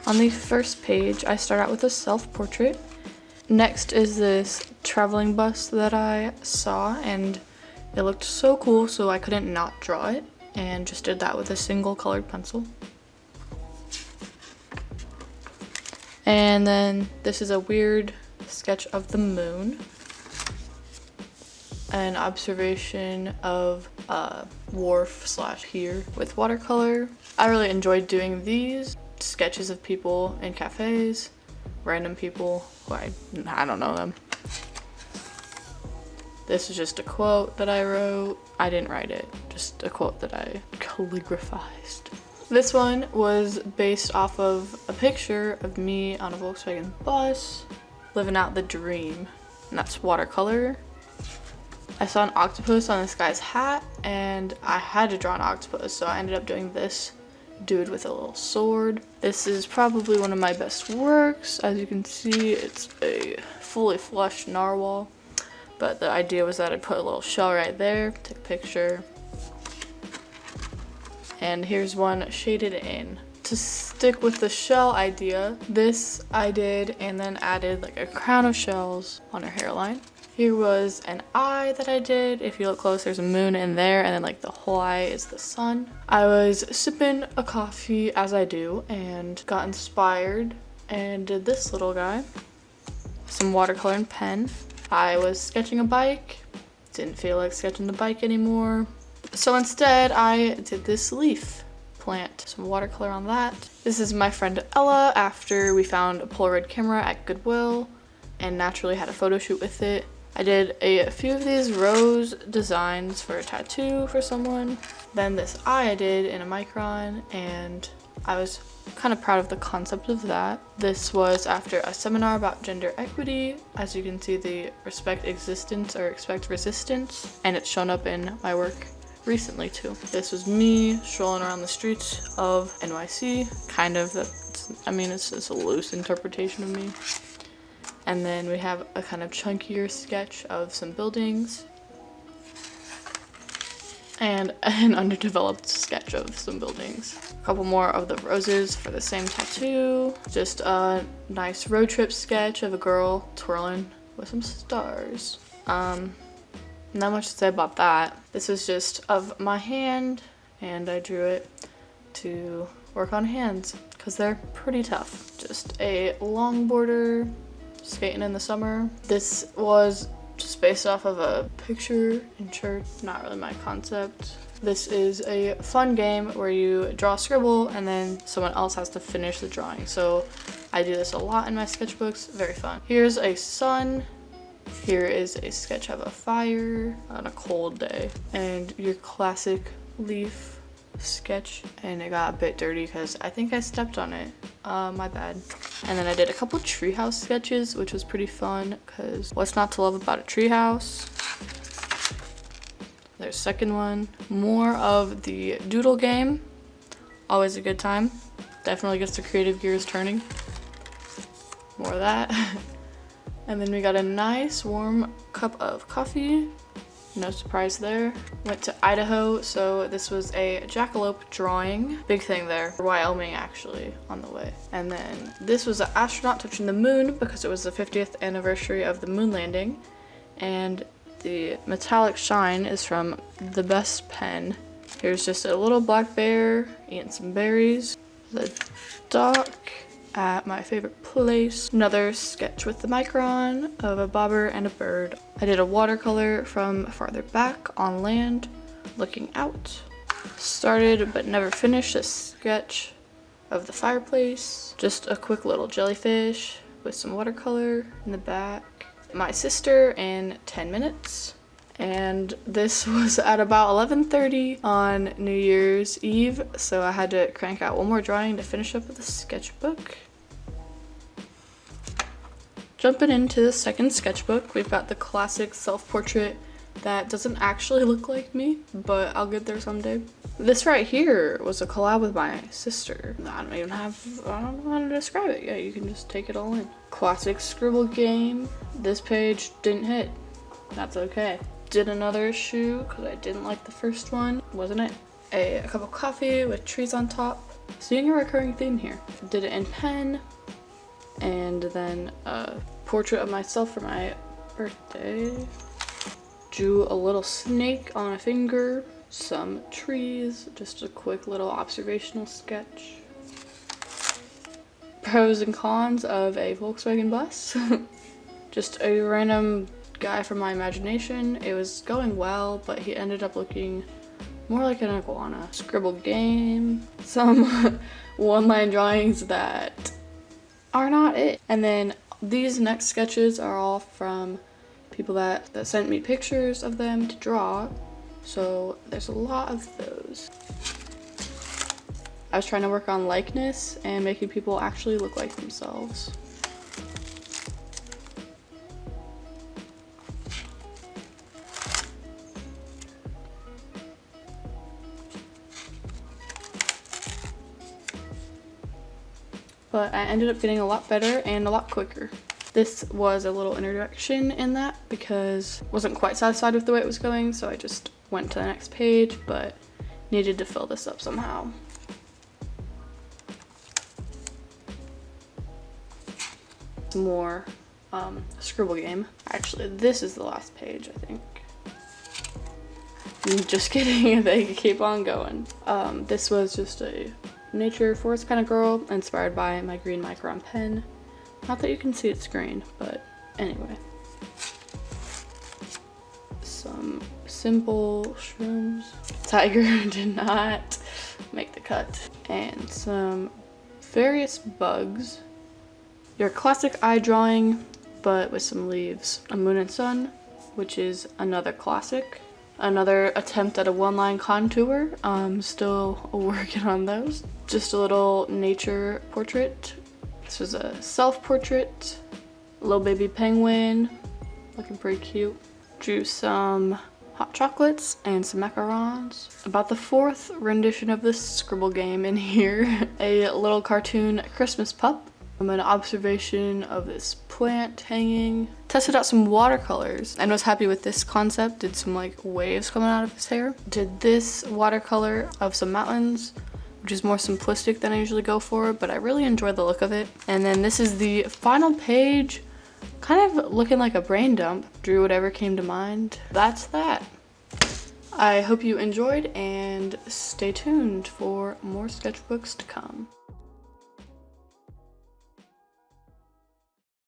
On the first page, I start out with a self-portrait. Next is this traveling bus that I saw, and it looked so cool, so I couldn't not draw it, and just did that with a single colored pencil. And then this is a weird sketch of the moon. An observation of a wharf / pier with watercolor. I really enjoyed doing these sketches of people in cafes, random people who I don't know them. This is just a quote that I wrote. I didn't write it, just a quote that I calligraphized. This one was based off of a picture of me on a Volkswagen bus, living out the dream, and that's watercolor. I saw an octopus on this guy's hat, and I had to draw an octopus, so I ended up doing this dude with a little sword. This is probably one of my best works. As you can see, it's a fully flushed narwhal, but the idea was that I'd put a little shell right there, take a picture, and here's one shaded in. To stick with the shell idea, this I did and then added like a crown of shells on her hairline. Here was an eye that I did. If you look close, there's a moon in there, and then like the whole eye is the sun. I was sipping a coffee as I do and got inspired and did this little guy. Some watercolor and pen. I was sketching a bike. Didn't feel like sketching the bike anymore. So instead I did this leaf plant. Some watercolor on that. This is my friend Ella after we found a Polaroid camera at Goodwill and naturally had a photo shoot with it. I did a few of these rose designs for a tattoo for someone. Then this eye I did in a micron, and I was kind of proud of the concept of that. This was after a seminar about gender equity. As you can see, the respect existence or expect resistance, and it's shown up in my work recently too. This was me strolling around the streets of NYC. Kind of, it's just a loose interpretation of me. And then we have a kind of chunkier sketch of some buildings and an underdeveloped sketch of some buildings. A couple more of the roses for the same tattoo. Just a nice road trip sketch of a girl twirling with some stars. Not much to say about that. This was just of my hand, and I drew it to work on hands because they're pretty tough. Just a long border, skating in the summer. This was just based off of a picture in church, not really my concept. This is a fun game where you draw a scribble and then someone else has to finish the drawing. So I do this a lot in my sketchbooks, very fun. Here's a sun. Here is a sketch of a fire on a cold day. And your classic leaf sketch, and it got a bit dirty because I think I stepped on it. My bad. And then I did a couple treehouse sketches, which was pretty fun because what's not to love about a treehouse? There's a second one. More of the doodle game. Always a good time. Definitely gets the creative gears turning. More of that. And then we got a nice warm cup of coffee. No surprise there. Went to Idaho, so this was a jackalope drawing. Big thing there. Wyoming, actually, on the way. And then this was an astronaut touching the moon because it was the 50th anniversary of the moon landing. And the metallic shine is from The Best Pen. Here's just a little black bear eating some berries. The duck at my favorite place. Another sketch with the micron of a bobber and a bird. I did a watercolor from farther back on land, looking out. Started but never finished a sketch of the fireplace. Just a quick little jellyfish with some watercolor in the back. My sister in 10 minutes. And this was at about 11:30 on New Year's Eve, so I had to crank out one more drawing to finish up with the sketchbook. Jumping into the second sketchbook, we've got the classic self-portrait that doesn't actually look like me, but I'll get there someday. This right here was a collab with my sister. I don't know how to describe it. Yeah, you can just take it all in. Classic scribble game. This page didn't hit. That's okay. Did another shoe because I didn't like the first one. Wasn't it? A cup of coffee with trees on top. Seeing a recurring theme here. Did it in pen, and then a portrait of myself for my birthday. Drew a little snake on a finger, some trees, just a quick little observational sketch. Pros and cons of a Volkswagen bus. Just a random guy from my imagination. It was going well, but he ended up looking more like an iguana. Scribble game, some one-line drawings that are not it. And then these next sketches are all from people that sent me pictures of them to draw. So there's a lot of those. I was trying to work on likeness and making people actually look like themselves. But I ended up getting a lot better and a lot quicker. This was a little introduction in that because I wasn't quite satisfied with the way it was going, so I just went to the next page, but needed to fill this up somehow. Some more scribble game. Actually, this is the last page, I think. I'm just kidding, they keep on going. This was just a nature forest kind of girl inspired by my green micron pen. Not that you can see its green, but anyway. Some simple shrooms. Tiger did not make the cut. And some various bugs. Your classic eye drawing, but with some leaves. A moon and sun, which is another classic. Another attempt at a one-line contour. I'm still working on those. Just a little nature portrait. This was a self-portrait. Little baby penguin, looking pretty cute. Drew some hot chocolates and some macarons. About the fourth rendition of this scribble game in here. A little cartoon Christmas pup. An observation of this plant hanging. Tested out some watercolors and was happy with this concept. Did some like waves coming out of his hair. Did this watercolor of some mountains, which is more simplistic than I usually go for, but I really enjoyed the look of it. And then this is the final page, kind of looking like a brain dump. Drew whatever came to mind. That's that. I hope you enjoyed and stay tuned for more sketchbooks to come.